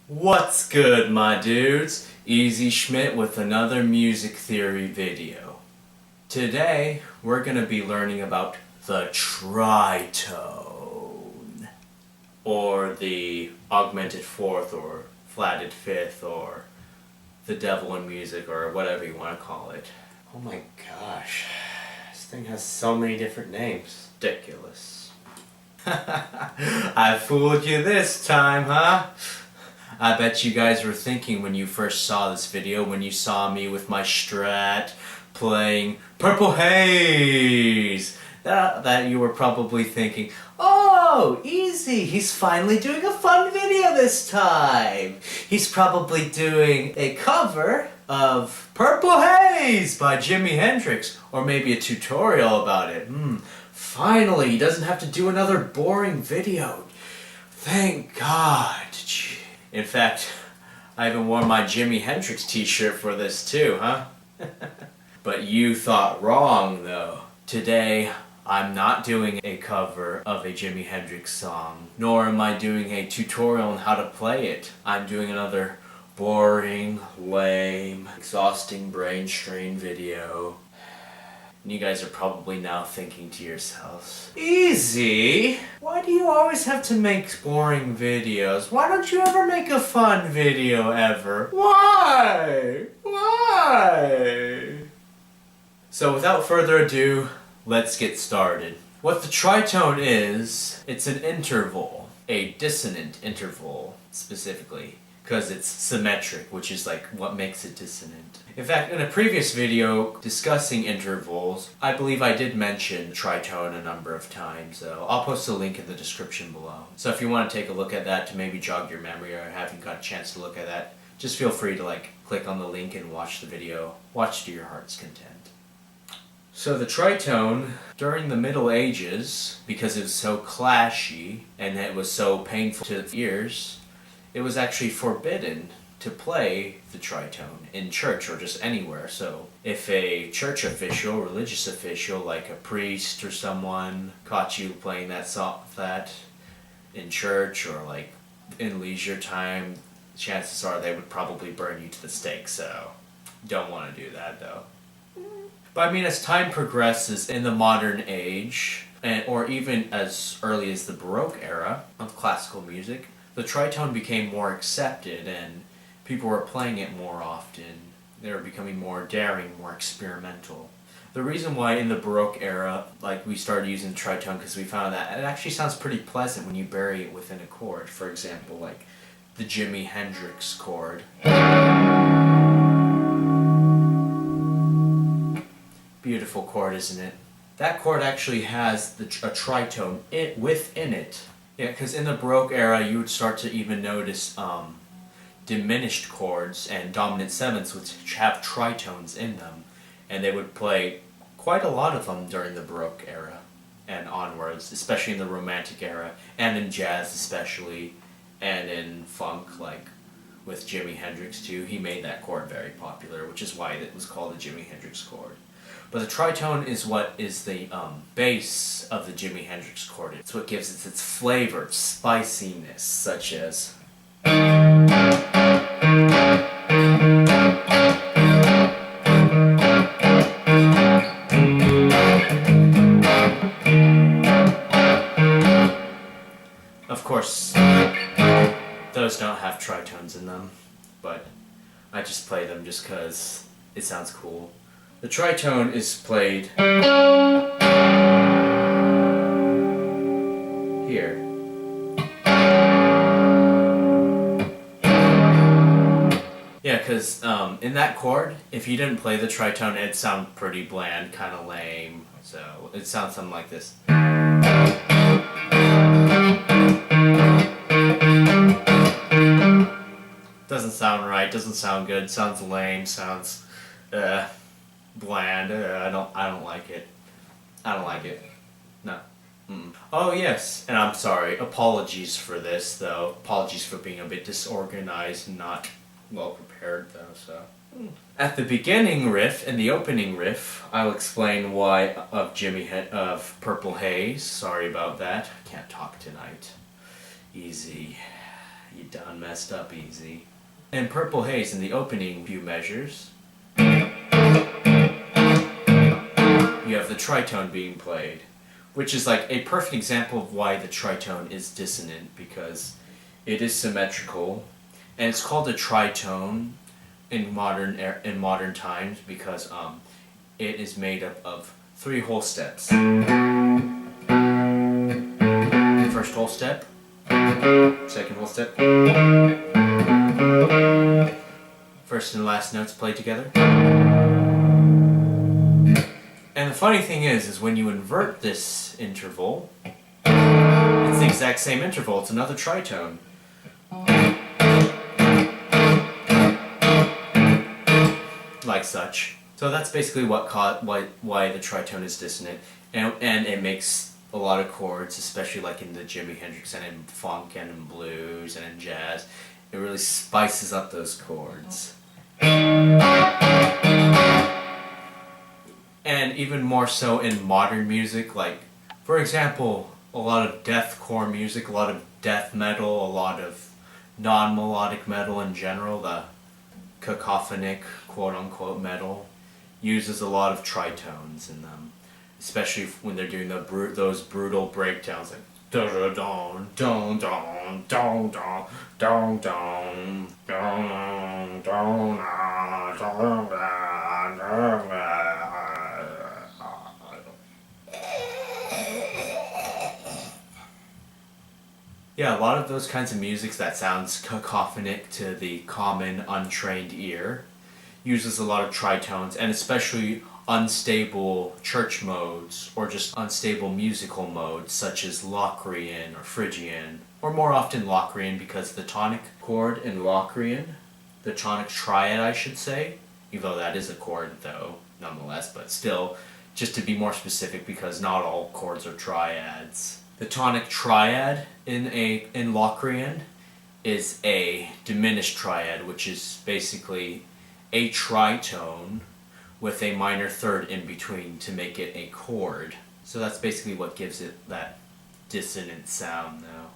What's good, my dudes? Easy Schmidt with another music theory video. Today, we're gonna be learning about the tritone, or the augmented fourth, or flatted fifth, or the devil in music, or whatever you want to call it. Oh my gosh, this thing has so many different names. Ridiculous. I fooled you this time, huh? I bet you guys were thinking when you first saw this video, when you saw me with my Strat playing Purple Haze, that you were probably thinking, oh, easy, he's finally doing a fun video this time. He's probably doing a cover of Purple Haze by Jimi Hendrix, or maybe a tutorial about it. Finally, he doesn't have to do another boring video. Thank God. In fact, I even wore my Jimi Hendrix t-shirt for this too, huh? But you thought wrong, though. Today, I'm not doing a cover of a Jimi Hendrix song, nor am I doing a tutorial on how to play it. I'm doing another boring, lame, exhausting brain strain video. And you guys are probably now thinking to yourselves, Easy! Why do you always have to make boring videos? Why don't you ever make a fun video ever? Why? Why? So without further ado, let's get started. What the tritone is, it's an interval. A dissonant interval, specifically. Because it's symmetric, which is like what makes it dissonant. In fact, in a previous video discussing intervals, I believe I did mention tritone a number of times, so I'll post a link in the description below. So if you want to take a look at that to maybe jog your memory, or haven't got a chance to look at that, just feel free to click on the link and watch the video. Watch to your heart's content. So the tritone, during the Middle Ages, because it was so clashy and it was so painful to the ears, it was actually forbidden to play the tritone in church or just anywhere. So if a church official, religious official, like a priest or someone, caught you playing that in church or in leisure time, chances are they would probably burn you to the stake. So don't want to do that, though. But I mean, as time progresses in the modern age, or even as early as the Baroque era of classical music, the tritone became more accepted and people were playing it more often. They were becoming more daring, more experimental. The reason why in the Baroque era, we started using the tritone, because we found that it actually sounds pretty pleasant when you bury it within a chord. For example, the Jimi Hendrix chord. Beautiful chord, isn't it? That chord actually has a tritone within it. Yeah, because in the Baroque era, you would start to even notice diminished chords and dominant sevenths which have tritones in them. And they would play quite a lot of them during the Baroque era and onwards, especially in the Romantic era, and in jazz especially, and in funk, with Jimi Hendrix too. He made that chord very popular, which is why it was called the Jimi Hendrix chord. But the tritone is what is the base of the Jimi Hendrix chord. It's what gives it its flavor, its spiciness, such as... Of course, those don't have tritones in them, but I just play them just because it sounds cool. The tritone is played here. Yeah, because in that chord, if you didn't play the tritone, it'd sound pretty bland, kind of lame. So it sounds something like this. Doesn't sound right, doesn't sound good, sounds lame, sounds bland. I don't like it. I don't like it. No. Oh yes, and I'm sorry. Apologies for this, though. Apologies for being a bit disorganized and not well prepared, though. So at the beginning riff and the opening riff, I'll explain why of Purple Haze. Sorry about that. I can't talk tonight. Easy. You done messed up easy. In Purple Haze, in the opening few measures, you have the tritone being played, which is like a perfect example of why the tritone is dissonant, because it is symmetrical, and it's called a tritone in modern times because it is made up of 3 whole steps. First whole step, second whole step, first and last notes played together. And the funny thing is when you invert this interval, it's the exact same interval, it's another tritone. Like such. So that's basically why the tritone is dissonant, and it makes a lot of chords, especially like in the Jimi Hendrix and in funk and in blues and in jazz. It really spices up those chords. And even more so in modern music, like for example, a lot of deathcore music, a lot of death metal, a lot of non-melodic metal in general, the cacophonic quote-unquote metal, uses a lot of tritones in them, especially when they're doing those brutal breakdowns like dun dun dun dun dun dun dun dun dun dun dun. Yeah, a lot of those kinds of music that sounds cacophonic to the common untrained ear uses a lot of tritones, and especially unstable church modes or just unstable musical modes such as Locrian or Phrygian, or more often Locrian, because the tonic chord in Locrian, the tonic triad I should say, even though that is a chord though nonetheless, but still, just to be more specific because not all chords are triads. The tonic triad in Locrian is a diminished triad, which is basically a tritone with a minor third in between to make it a chord. So that's basically what gives it that dissonant sound now.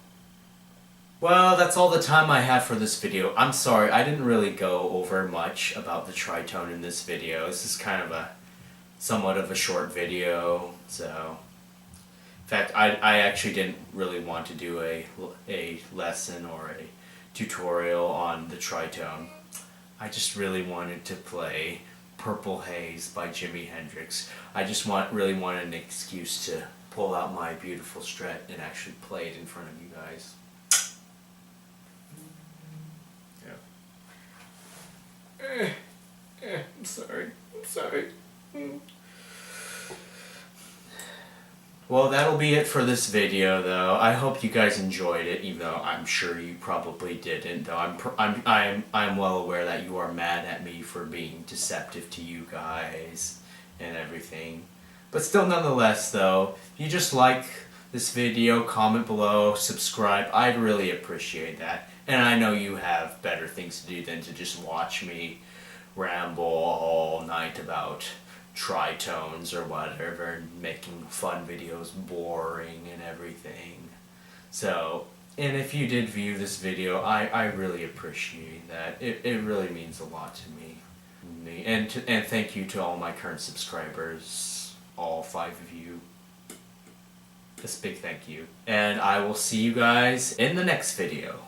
Well, that's all the time I have for this video. I'm sorry, I didn't really go over much about the tritone in this video. This is kind of somewhat of a short video, so... In fact, I actually didn't really want to do a lesson or a tutorial on the tritone. I just really wanted to play Purple Haze by Jimi Hendrix. I just really wanted an excuse to pull out my beautiful Strat and actually play it in front of you guys. Yeah. I'm sorry. Well, that'll be it for this video, though. I hope you guys enjoyed it, even though I'm sure you probably didn't. Though I'm well aware that you are mad at me for being deceptive to you guys and everything. But still, nonetheless, though, if you just like this video, comment below, subscribe. I'd really appreciate that. And I know you have better things to do than to just watch me ramble all night about tritones or whatever, and making fun videos boring and everything. So, and if you did view this video, I really appreciate that. It really means a lot to me. And thank you to all my current subscribers, all 5 of you. This big thank you. And I will see you guys in the next video.